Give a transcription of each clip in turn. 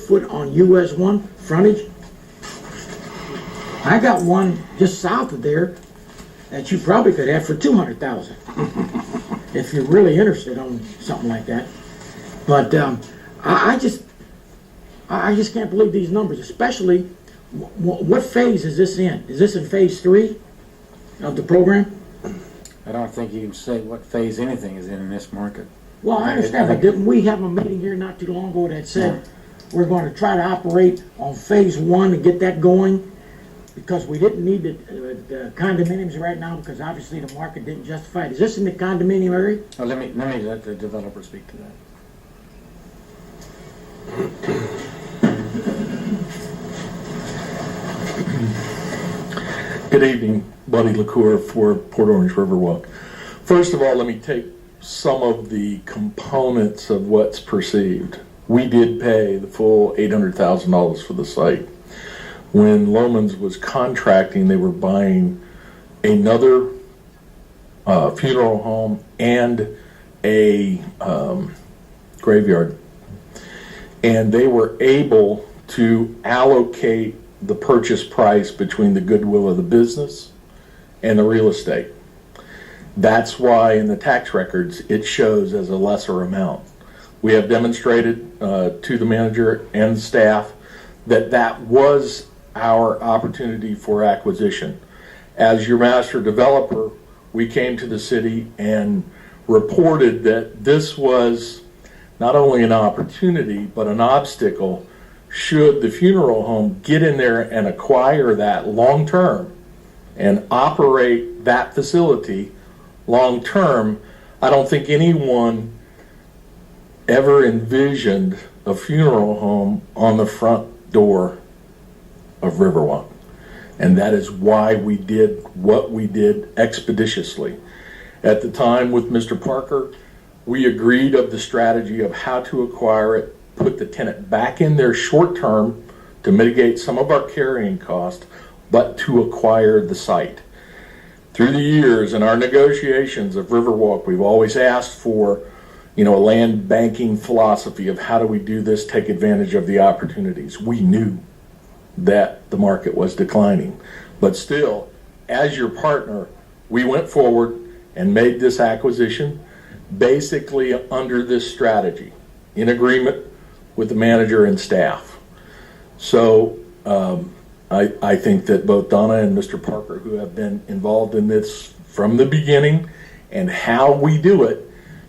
foot on US 1 frontage. I got one just south of there that you probably could have for 200,000 if you're really interested on something like that. But I just can't believe these numbers, especially what phase is this in? Is this in phase 3 of the program? I don't think you can say what phase anything is in this market. Well, I understand, but didn't we have a meeting here not too long ago that said we're going to try to operate on phase 1 and get that going? Because we didn't need the condominiums right now because obviously the market didn't justify it. Is this in the condominium area? Well, let me let the developer speak to that. Good evening, Buddy LaCour for Port Orange Riverwalk. First of all, let me take some of the components of what's perceived. We did pay the full $800,000 for the site. When Lohmann's was contracting, they were buying another funeral home and a graveyard. And they were able to allocate the purchase price between the goodwill of the business and the real estate. That's why in the tax records it shows as a lesser amount. We have demonstrated to the manager and staff that that was our opportunity for acquisition. As your master developer, we came to the city and reported that this was not only an opportunity but an obstacle should the funeral home get in there and acquire that long term and operate that facility long term. I don't think anyone ever envisioned a funeral home on the front door of Riverwalk. And that is why we did what we did expeditiously. At the time with Mr. Parker, we agreed of the strategy of how to acquire it, put the tenant back in there short term to mitigate some of our carrying cost, but to acquire the site. Through the years in our negotiations of Riverwalk, we've always asked for, a land banking philosophy of how do we do this, take advantage of the opportunities. We knew that the market was declining, but still, as your partner, we went forward and made this acquisition basically under this strategy in agreement with the manager and staff. So I think that both Donna and Mr. Parker, who have been involved in this from the beginning and how we do it,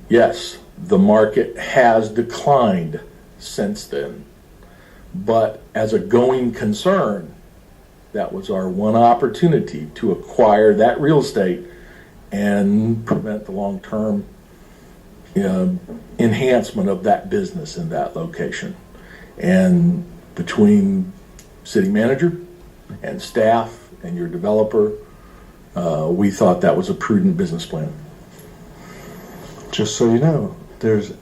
yes, the market has declined since then. But as a going concern, that was our one opportunity to acquire that real estate and prevent the long-term enhancement of that business in that location. And between city manager and staff and your developer, we thought that was a prudent business plan. Just so you know, there's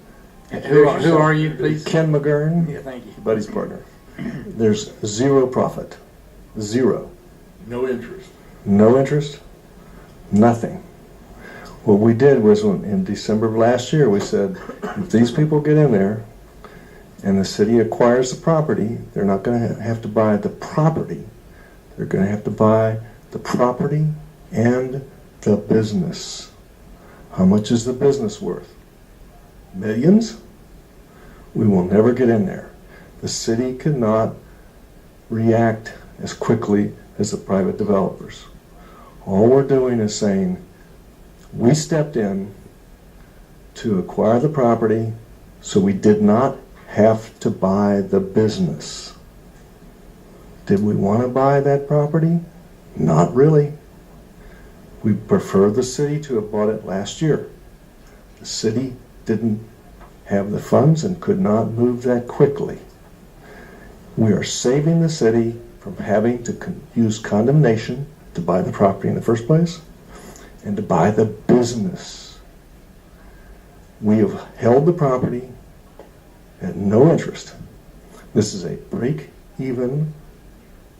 Who are you, please? Ken McGurn, Yeah, thank you. Buddy's partner. There's zero profit. Zero. No interest. No interest. Nothing. What we did was in December of last year, we said, if these people get in there and the city acquires the property, they're not going to have to buy the property. They're going to have to buy the property and the business. How much is the business worth? Millions? We will never get in there. The city cannot react as quickly as the private developers. All we're doing is saying, we stepped in to acquire the property so we did not have to buy the business. Did we want to buy that property? Not really. We prefer the city to have bought it last year. The city didn't have the funds and could not move that quickly. We are saving the city from having to use condemnation to buy the property in the first place and to buy the business. We have held the property at no interest. This is a break even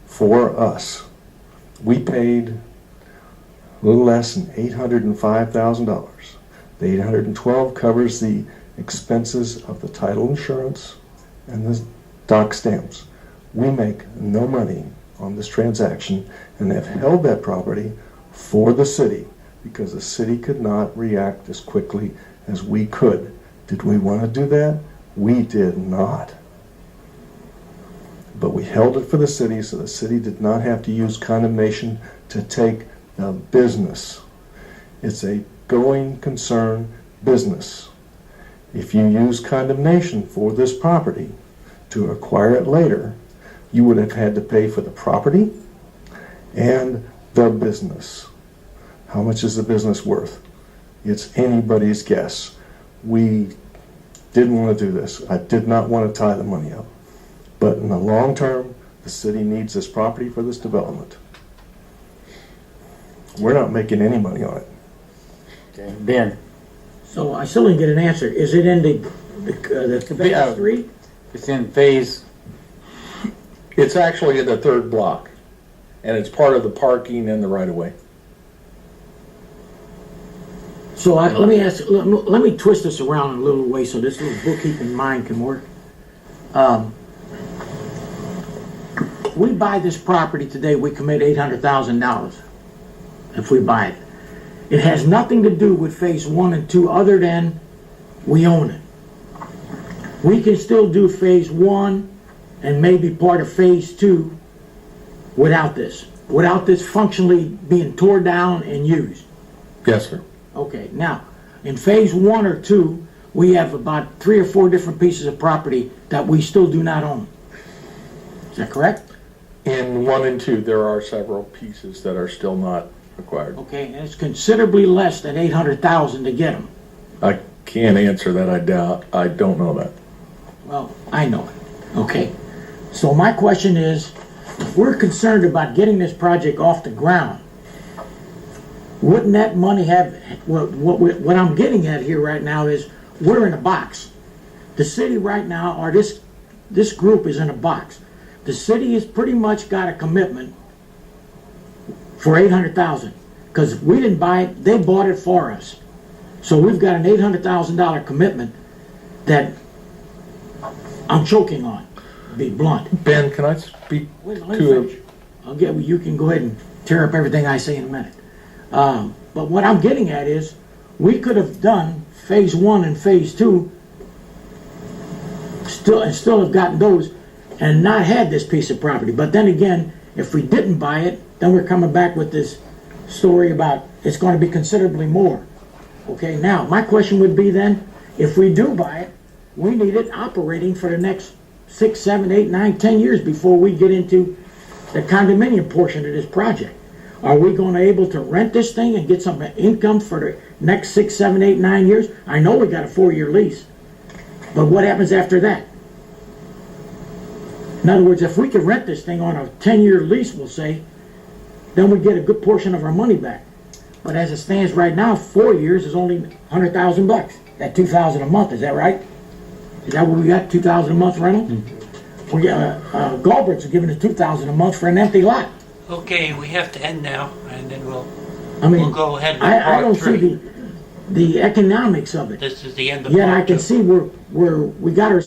for us. We paid a little less than $805,000. The $812 covers the expenses of the title insurance and the dock stamps. We make no money on this transaction and have held that property for the city because the city could not react as quickly as we could. Did we want to do that? We did not. But we held it for the city so the city did not have to use condemnation to take the business. It's a going concern business. If you use condemnation for this property to acquire it later, you would have had to pay for the property and the business. How much is the business worth? It's anybody's guess. We didn't want to do this. I did not want to tie the money up. But in the long term, the city needs this property for this development. We're not making any money on it. Okay, Ben, So I still didn't get an answer. Is it in the phase 3? it's in phase, It's actually in the third block, and it's part of the parking and the right-of-way. So let me ask, let me twist this around a little way so this little bookkeeping mind can work. We buy this property today, we commit $800,000 if we buy it. It has nothing to do with phase 1 and 2 other than we own it. We can still do phase 1 and maybe part of phase 2 without this functionally being torn down and used. Yes, sir. Okay, now, in phase 1 or 2, we have about 3 or 4 different pieces of property that we still do not own. Is that correct? In 1 and 2, there are several pieces that are still not acquired. Okay, and it's considerably less than $800,000 to get them. I can't answer that, I doubt. I don't know that. Well, I know it. Okay, so my question is, if we're concerned about getting this project off the ground, wouldn't that money have, what I'm getting at here right now is, we're in a box. The city right now, or this group is in a box. The city has pretty much got a commitment for $800,000, because we didn't buy it, they bought it for us. So we've got an $800,000 commitment that I'm choking on, to be blunt. Ben, can I speak Wait, let me to finish. You can go ahead and tear up everything I say in a minute. But what I'm getting at is, we could have done phase 1 and phase 2, still have gotten those, and not had this piece of property. But then again, if we didn't buy it, then we're coming back with this story about it's going to be considerably more. Okay, now, my question would be then, if we do buy it, we need it operating for the next 6, 7, 8, 9, 10 years before we get into the condominium portion of this project. Are we going to be able to rent this thing and get some income for the next 6, 7, 8, 9 years? I know we got a 4-year lease, but what happens after that? In other words, if we could rent this thing on a 10-year lease, we'll say, then we get a good portion of our money back. But as it stands right now, 4 years is only $100,000 at $2,000 a month. Is that right? Is that what we got? $2,000 a month rental? Mm-hmm. We Galbraith's are giving us $2,000 a month for an empty lot. Okay, we have to end now, and then we'll We'll go ahead with I don't part 3. see the economics of it. This is the end of Yet part I can 2. see where we got our